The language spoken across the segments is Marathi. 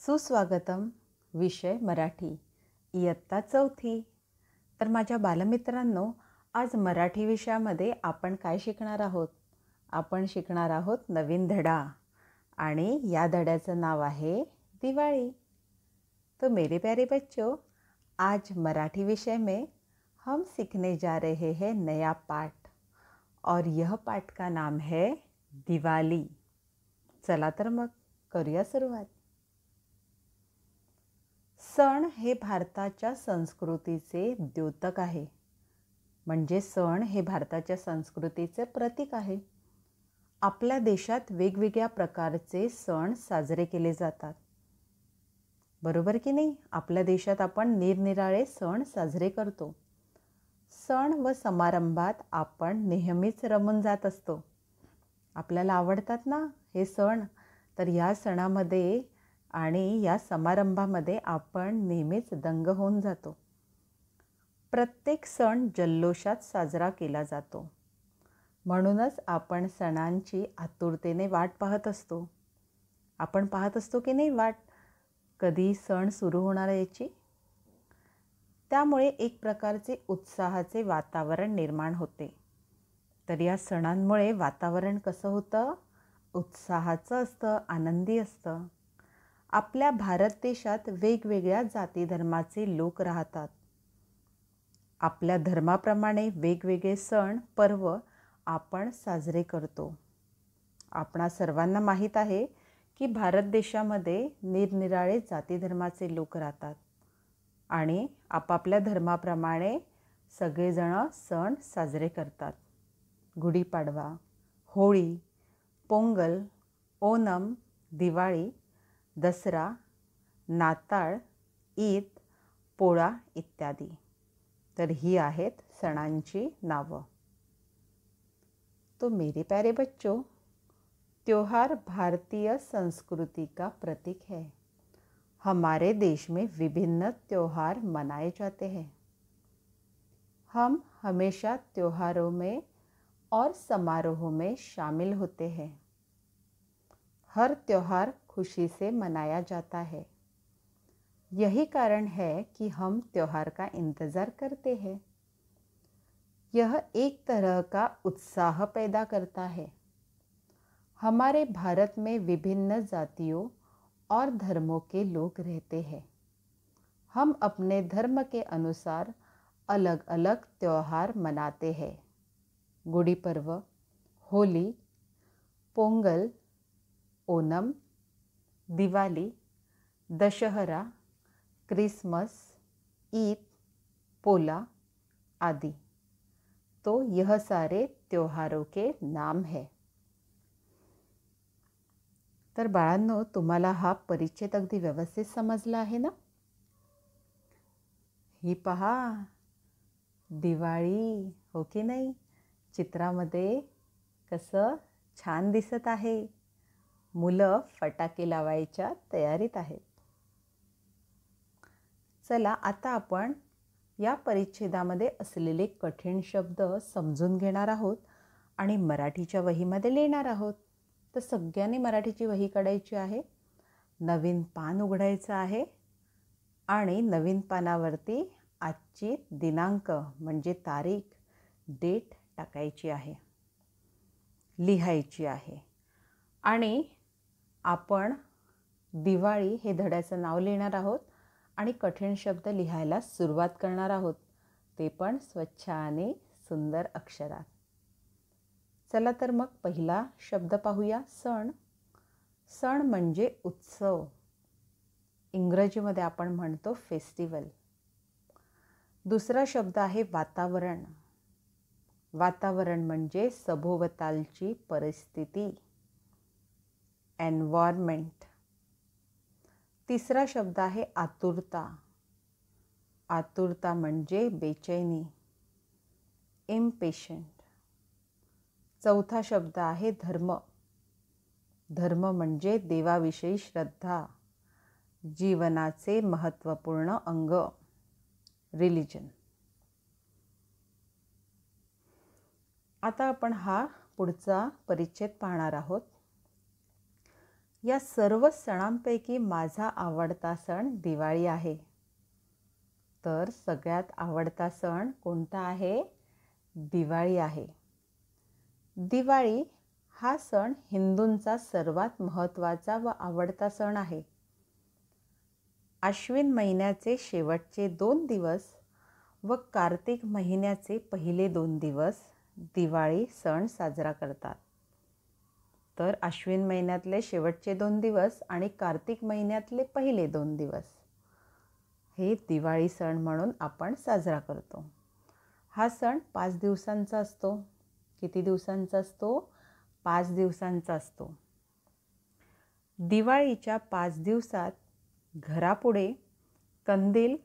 सुस्वागतम. विषय मराठी, इयत्ता 4थी. तर माझ्या बालमित्रांनो, आज मराठी विषयामध्ये आपण काय शिकणार आहोत? आपण शिकणार आहोत नवीन धडा आणि या धड्याचं नाव आहे दिवाळी. तो मेरे प्यारे बच्चों, आज मराठी विषय में हम सीखने जा रहे हैं नया पाठ और यह पाठ का नाम है दिवाली. चला तर मग करूया सुरुवात. सण हे भारताच्या संस्कृतीचे द्योतक आहे. म्हणजे सण हे भारताच्या संस्कृतीचे प्रतीक आहे. आपल्या देशात वेगवेगळ्या प्रकारचे सण साजरे केले जातात. बरोबर की नाही? आपल्या देशात आपण निरनिराळे सण साजरे करतो. सण व समारंभात आपण नेहमीच रमून जात असतो. आपल्याला आवडतात ना हे सण. तर या सणामध्ये आणि या समारंभामध्ये आपण नेहमीच दंग होऊन जातो. प्रत्येक सण जल्लोषात साजरा केला जातो. म्हणूनच आपण सणांची आतुरतेने वाट पाहत असतो. आपण पाहत असतो की नाही वाट, कधी सण सुरू होणार याची? त्यामुळे एक प्रकारचे उत्साहाचे वातावरण निर्माण होते. तर या सणांमुळे वातावरण कसं होतं? उत्साहाचं असतं, आनंदी असतं. आपल्या भारत देशात वेगवेगळ्या जाती धर्माचे लोक राहतात. आपल्या धर्माप्रमाणे वेगवेगळे सण पर्व आपण साजरे करतो. आपणा सर्वांना माहीत आहे की भारत देशामध्ये निरनिराळे जाती धर्माचे लोक राहतात आणि आपापल्या धर्माप्रमाणे सगळेजण सण साजरे करतात. गुढीपाडवा, होळी, पोंगल, ओणम, दिवाळी, दसरा, नाताळ, ईद, पोळा इत्यादी. तर ही आहेत सणांची नावं. तो मेरे प्यारे बच्चों, त्योहार भारतीय संस्कृति का प्रतीक है. हमारे देश में विभिन्न त्योहार मनाए जाते हैं. हम हमेशा त्योहारों में और समारोहों में शामिल होते हैं. हर त्योहार खुशी से मनाया जाता है. यही कारण है कि हम त्योहार का इंतज़ार करते हैं. यह एक तरह का उत्साह पैदा करता है. हमारे भारत में विभिन्न जातियों और धर्मों के लोग रहते हैं. हम अपने धर्म के अनुसार अलग अलग त्योहार मनाते हैं. गुड़ी पर्व, होली, पोंगल, ओणम, दिवाली, दशहरा, क्रिसमस, ईद, पोला आदि. तो यह सारे त्योहारों के नाम है. तर बाळांनो, तुम्हाला हा परिच्छेद अगदी व्यवस्थित समजला आहे ना? ही पहा दिवाळी, हो की नाही? चित्रामध्ये कसं छान दिसत आहे. मुलं फटाके लावायच्या तयारीत आहेत. चला आता आपण या परिच्छेदामध्ये असलेले कठीण शब्द समजून घेणार आहोत आणि मराठीच्या वहीमध्ये लिहिणार आहोत. तर सगळ्यांनी मराठीची वही काढायची आहे. नवीन पान उघडायचं आहे आणि नवीन पानावरती आजची दिनांक म्हणजे तारीख, डेट टाकायची आहे, लिहायची आहे. आणि आपण दिवाळी हे धड्याचं नाव लिहिणार आहोत आणि कठीण शब्द लिहायला सुरुवात करणार आहोत, ते पण स्वच्छ आणि सुंदर अक्षरात. चला तर मग पहिला शब्द पाहूया. सण. सण म्हणजे उत्सव. इंग्रजीमध्ये आपण म्हणतो फेस्टिवल. दुसरा शब्द आहे वातावरण. वातावरण म्हणजे सभोवतालची परिस्थिती, एन्व्हायरमेंट. तिसरा शब्द आहे आतुरता. आतुरता म्हणजे बेचैनी, इम्पेशंट. चौथा शब्द आहे धर्म. धर्म म्हणजे देवाविषयी श्रद्धा, जीवनाचे महत्त्वपूर्ण अंग, रिलिजन. आता आपण हा पुढचा परिच्छेद पाहणार आहोत. या सर्व सणांपैकी माझा आवडता सण दिवाळी आहे. तर सगळ्यात आवडता सण कोणता आहे? दिवाळी आहे. दिवाळी हा सण हिंदूंचा सर्वात महत्त्वाचा व आवडता सण आहे. आश्विन महिन्याचे शेवटचे 2 दिवस व कार्तिक महिन्याचे पहिले 2 दिवस दिवाळी सण साजरा करतात. तर आश्विन महिन्यातले शेवटचे 2 दिवस आणि कार्तिक महिन्यातले पहिले 2 दिवस हे दिवाळी सण म्हणून आपण साजरा करतो. हा सण 5 दिवसांचा असतो. किती दिवसांचा असतो? 5 दिवसांचा असतो. दिवाळीच्या 5 दिवसात घरापुढे कंदील,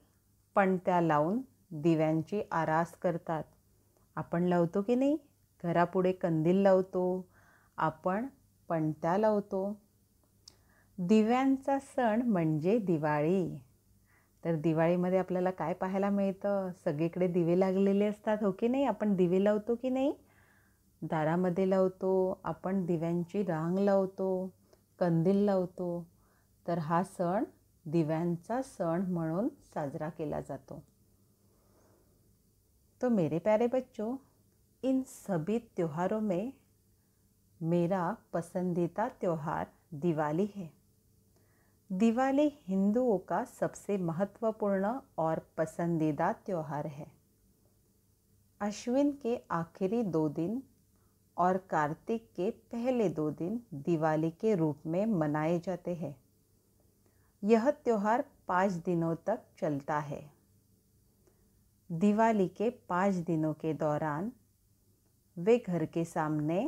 पणत्या लावून दिव्यांची आरास करतात. आपण लावतो की नाही? घरापुढे कंदील लावतो, आपण पणत्या लावतो. दिव्यांचा सण म्हणजे दिवाळी. तर दिवाळीमध्ये आपल्याला काय पाहायला मिळतं? सगळीकडे दिवे लागलेले असतात, हो की नाही? आपण दिवे लावतो की नाही? दारामध्ये लावतो, आपण दिव्यांची रांग लावतो, कंदील लावतो. तर हा सण दिव्यांचा सण म्हणून साजरा केला जातो. तो मेरे प्यारे बच्चों, इन सभी त्योहारों में मेरा पसंदीदा त्योहार दिवाली है. दिवाली हिंदुओं का सबसे महत्वपूर्ण और पसंदीदा त्योहार है. अश्विन के आखिरी 2 दिन और कार्तिक के पहले 2 दिन दिवाली के रूप में मनाए जाते हैं. यह त्योहार 5 दिनों तक चलता है. दिवाली के 5 दिनों के दौरान वे घर के सामने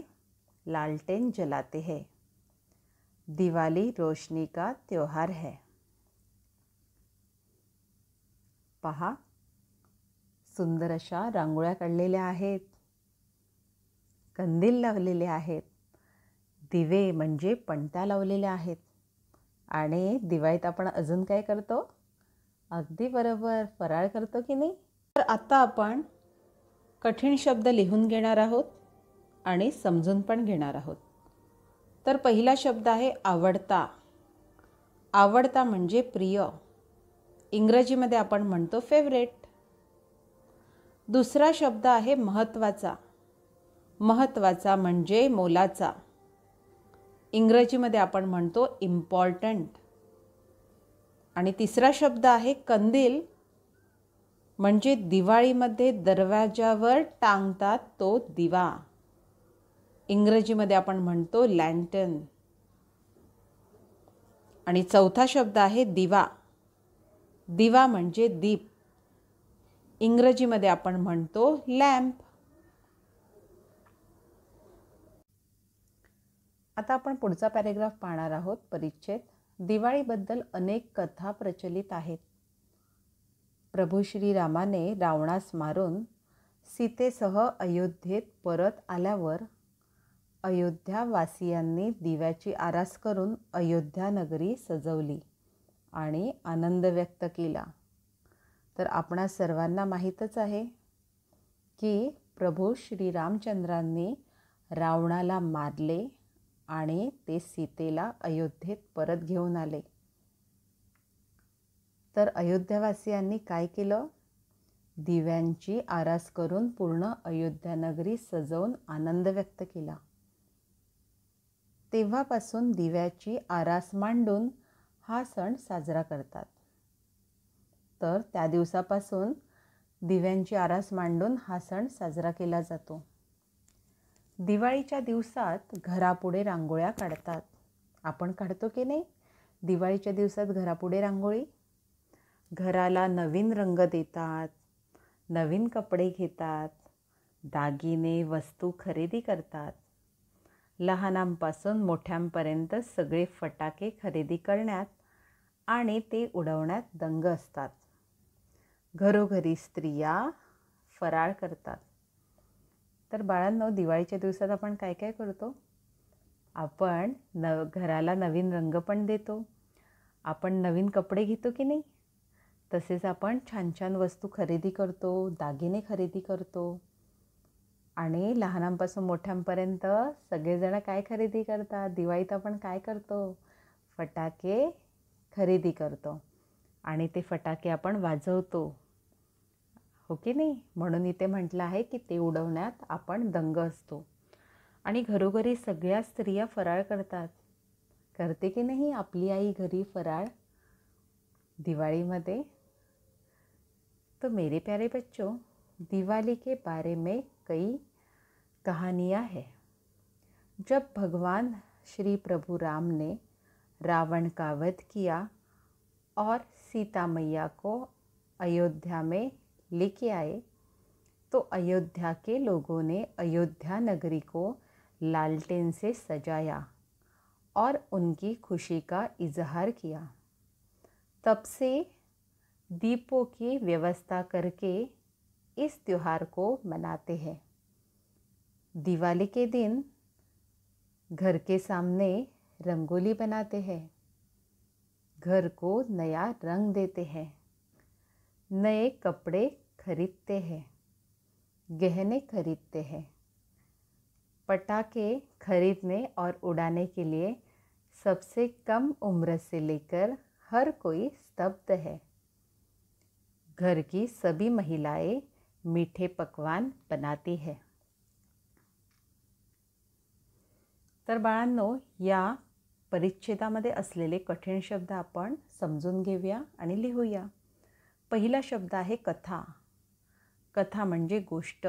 लालटेन जलाते हैं. दिवाली रोशनी का त्योहार है. पहा, सुंदर अशा रांगोळ्या काढलेल्या आहेत, कंदील लावलेले आहेत, दिवे म्हणजे पणत्या लावलेल्या आहेत. आणि दिवाळीत आपण अजून काय करतो? अगदी बरोबर, फराळ करतो की नाही? तर आता आपण कठीण शब्द लिहून घेणार आहोत आणि समजून पण घेणार आहोत. तर पहिला शब्द आहे आवडता. आवडता म्हणजे प्रिय. इंग्रजीमध्ये आपण म्हणतो फेवरेट. दुसरा शब्द आहे महत्त्वाचा. महत्त्वाचा म्हणजे मोलाचा. इंग्रजीमध्ये आपण म्हणतो इम्पॉर्टंट. आणि तिसरा शब्द आहे कंदील, म्हणजे दिवाळीमध्ये दरवाजावर टांगतात तो दिवा. इंग्रजीमध्ये आपण म्हणतो लॅन्टर्न. आणि चौथा शब्द आहे दिवा. दिवा म्हणजे दीप. इंग्रजीमध्ये आपण म्हणतो लॅम्प. आता आपण पुढचा पॅरेग्राफ पाहणार आहोत. परिच्छेद. दिवाळीबद्दल अनेक कथा प्रचलित आहेत. प्रभू श्रीरामाने रावणास मारून सीतेसह अयोध्येत परत आल्यावर अयोध्यावासियांनी दिव्याची आरास करून अयोध्या नगरी सजवली आणि आनंद व्यक्त केला. तर आपणा सर्वांना माहीतच आहे की प्रभू श्रीरामचंद्रांनी रावणाला मारले आणि ते सीतेला अयोध्येत परत घेऊन आले. तर अयोध्यावासियांनी काय केलं? दिव्यांची आरास करून पूर्ण अयोध्या नगरी सजवून आनंद व्यक्त केला. तेव्हापासून दिव्याची आरास मांडून हा सण साजरा करतात. तर त्या दिवसापासून दिव्यांची आरास मांडून हा सण साजरा केला जातो. दिवाळीच्या दिवसात घरापुढे रांगोळ्या काढतात. आपण काढतो की नाही? दिवाळीच्या दिवसात घरापुढे रांगोळी. घराला नवीन रंग देतात, नवीन कपडे घेतात, दागिने वस्तू खरेदी करतात. लहानांपासून मोठ्यांपर्यंत सगळे फटाके खरेदी करण्यात आणि ते उडवण्यात दंग असतात. घरोघरी स्त्रिया फराळ करतात. तर बाळांनो, दिवाळीच्या दिवसात आपण काय काय करतो? आपण घराला नवीन रंग पण देतो. आपण नवीन कपडे घेतो की नाही? तसेच आपण छान छान वस्तू खरेदी करतो, दागिने खरेदी करतो. आणि लहानांपासून मोठ्यांपर्यंत सगळेजण काय खरेदी करतात? दिवाळीत आपण काय करतो? फटाके खरेदी करतो आणि ते फटाके आपण वाजवतो, हो की नाही? म्हणून इथे म्हटलं आहे की ते उडवण्यात आपण दंग असतो. आणि घरोघरी सगळ्या स्त्रिया फराळ करतात. करते की नाही आपली आई घरी फराळ दिवाळीमध्ये? तो मेरे प्यारे बच्चों, दिवाली के बारे में कई कहानियाँ हैं। जब भगवान श्री प्रभु राम ने रावण का वध किया और सीता मैया को अयोध्या में लेके आए, तो अयोध्या के लोगों ने अयोध्या नगरी को लालटेन से सजाया और उनकी खुशी का इजहार किया। तब से दीपों की व्यवस्था करके इस त्योहार को मनाते हैं। दिवाली के दिन घर के सामने रंगोली बनाते हैं, घर को नया रंग देते हैं, नए कपड़े खरीदते हैं, गहने खरीदते हैं। पटाखे खरीदने और उड़ाने के लिए सबसे कम उम्र से लेकर हर कोई स्तब्ध है। घर की सभी महिलाएं मीठे पकवान बनाती है। तर बाळांनो, या परिच्छेदामध्ये असलेले कठीण शब्द आपण समजून घेऊया आणि लिहूया. पहिला शब्द आहे कथा. कथा म्हणजे गोष्ट,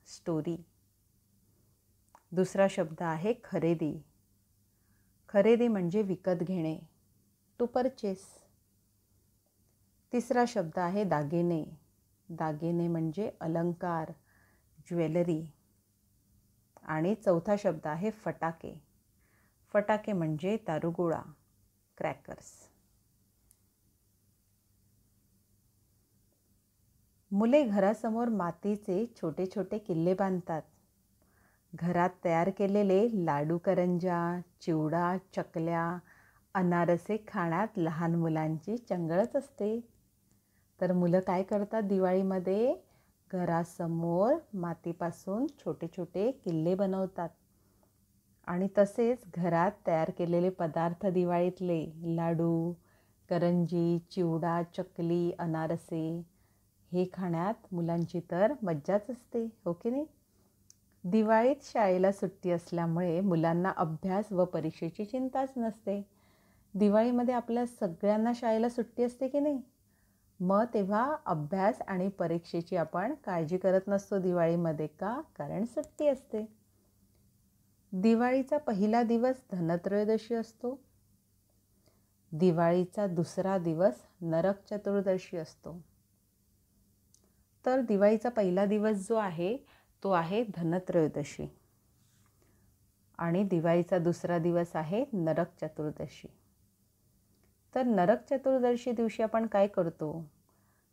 स्टोरी. दुसरा शब्द आहे खरेदी. खरेदी म्हणजे विकत घेणे, टू परचेस. तिसरा शब्द आहे दागिने. दागिने म्हणजे अलंकार, ज्वेलरी. आणि चौथा शब्द आहे फटाके. फटाके म्हणजे दारुगोळा, क्रॅकर्स. मुले घरासमोर मातीचे छोटे छोटे किल्ले बांधतात. घरात तयार केलेले लाडू, करंजा, चिवडा, चकल्या, अनारसे खाण्यात लहान मुलांची चंगळच असते. तर मुलं काय करतात दिवाळीमध्ये? घरासमोर मातीपासून छोटे छोटे किल्ले बनवतात आणि तसेच घरात तयार केलेले पदार्थ दिवाळीतले लाडू, करंजी, चिवडा, चकली, अनारसे हे खाण्यात मुलांची तर मज्जाच असते, हो की नाही? दिवाळीत शाळेला सुट्टी असल्यामुळे मुलांना अभ्यास व परीक्षेची चिंताच नसते. दिवाळीमध्ये आपल्या सगळ्यांना शाळेला सुट्टी असते की नाही? मग तेव्हा अभ्यास आणि परीक्षेची आपण काळजी करत नसतो दिवाळीमध्ये. का? कारण सुट्टी असते. दिवाळीचा पहिला दिवस धनत्रयोदशी असतो. दिवाळीचा दुसरा दिवस नरक चतुर्दशी असतो. तर दिवाळीचा पहिला दिवस जो आहे तो आहे धनत्रयोदशी आणि दिवाळीचा दुसरा दिवस आहे नरक चतुर्दशी. तर नरक चतुर्दशी दिवशी आपण काय करतो?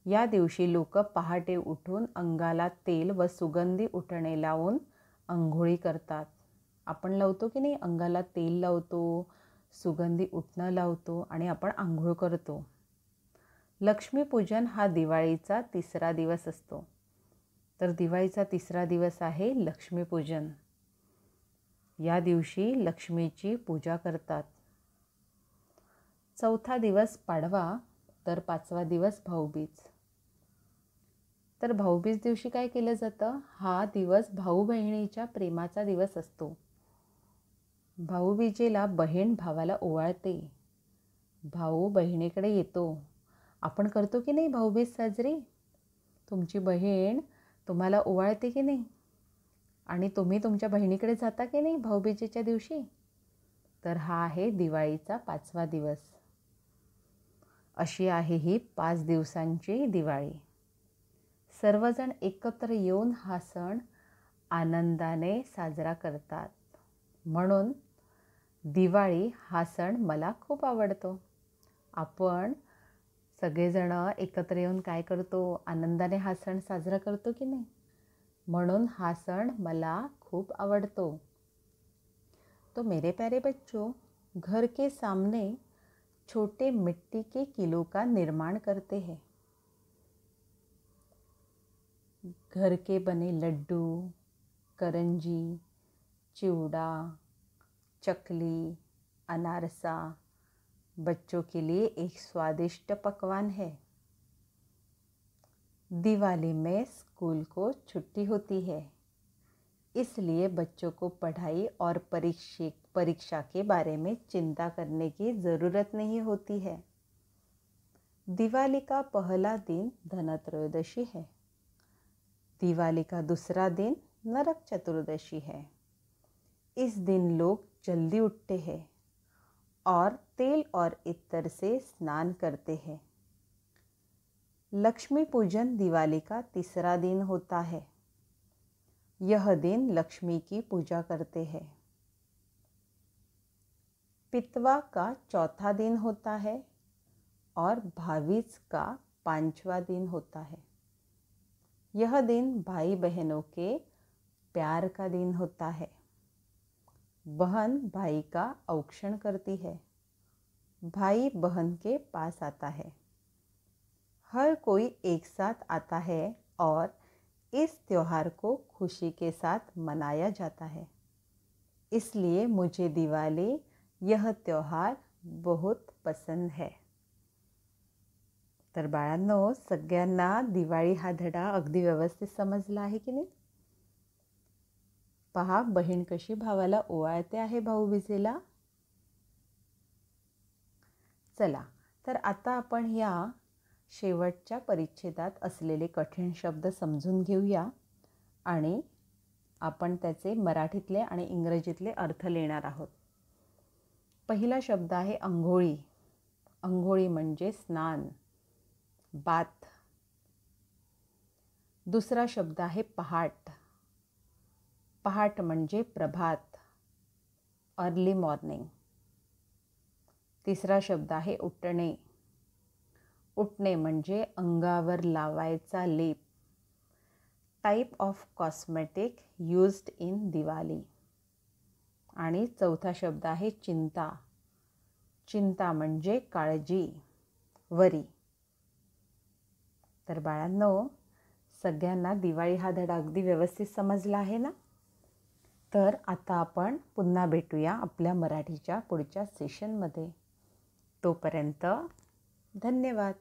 या दिवशी लोक पहाटे उठून अंगाला तेल व सुगंधी उटणे लावून अंघोळी करतात. आपण लावतो की नाही? अंगाला तेल लावतो, सुगंधी उटणं लावतो आणि आपण आंघोळ करतो. लक्ष्मीपूजन हा दिवाळीचा तिसरा दिवस असतो. तर दिवाळीचा तिसरा दिवस आहे लक्ष्मीपूजन. या दिवशी लक्ष्मीची पूजा करतात. चौथा दिवस पाडवा, तर पाचवा दिवस भाऊबीज. तर भाऊबीज दिवशी काय केलं जातं? हा दिवस भाऊ बहिणीच्या प्रेमाचा दिवस असतो. भाऊबीजेला बहीण भावाला ओवाळते, भाऊ बहिणीकडे येतो. आपण करतो की नाही भाऊबीज साजरी? तुमची बहीण तुम्हाला ओवाळते की नाही? आणि तुम्ही तुमच्या बहिणीकडे जाता की नाही भाऊबीजेच्या दिवशी? तर हा आहे दिवाळीचा पाचवा दिवस. अशी आहे ही 5 दिवसांची दिवाळी. सर्वजण एकत्र येऊन हा सण आनंदाने साजरा करतात. म्हणून दिवाळी हा सण मला खूप आवडतो. आपण सगळेजण एकत्र येऊन काय करतो? आनंदाने हा सण साजरा करतो की नाही? म्हणून हा सण मला खूप आवडतो. तो मेरे प्यारे बच्चों, घर के सामने छोटे मिट्टी के किलों का निर्माण करते हैं। घर के बने लड्डू, करंजी, चिवड़ा, चकली, अनारसा बच्चों के लिए एक स्वादिष्ट पकवान है। दिवाली में स्कूल को छुट्टी होती है, इसलिए बच्चों को पढ़ाई और परीक्षा के बारे में चिंता करने की ज़रूरत नहीं होती है। दिवाली का पहला दिन धनत्रयोदशी है। दिवाली का दूसरा दिन नरक चतुर्दशी है। इस दिन लोग जल्दी उठते हैं और तेल और इत्र से स्नान करते हैं। लक्ष्मी पूजन दिवाली का तीसरा दिन होता है। यह दिन लक्ष्मी की पूजा करते हैं। पितवा का चौथा दिन होता है और भावीज का 5वां दिन होता है। यह दिन भाई बहनों के प्यार का दिन होता है। बहन भाई का औक्षण करती है। भाई बहन के पास आता है। हर कोई एक साथ आता है और इस त्योहार को खुशी के साथ मनाया जाता है। इसलिए मुझे दिवाली यह त्योहार बहुत पसंद है। तर बाळांनो, सगळ्यांना दिवाळी हा धडा अगदी व्यवस्थित समजला आहे की नाही? पहा, बहीण कशी भावाला ओवाळते आहे भाऊबीजेला. चला, तर आता आपण या शेवटच्या परिच्छेदात असलेले कठीण शब्द समजून घेऊया आणि आपण त्याचे मराठीतले आणि इंग्रजीतले अर्थ लिहिणार आहोत. पहिला शब्द आहे अंघोळी. अंघोळी म्हणजे स्नान, बाथ. दुसरा शब्द आहे पहाट. पहाट म्हणजे प्रभात, अर्ली मॉर्निंग. तिसरा शब्द आहे उठणे. उठणे म्हणजे अंगावर लावायचा लेप, type of cosmetic used in Diwali. आणि चौथा शब्द आहे चिंता. चिंता म्हणजे काळजी, वरी. तर बाळांनो, सगळ्यांना दिवाळी हा धडा अगदी व्यवस्थित समजला आहे ना? तर आता आपण पुन्हा भेटूया आपल्या मराठीच्या पुढच्या सेशनमध्ये. तोपर्यंत धन्यवाद.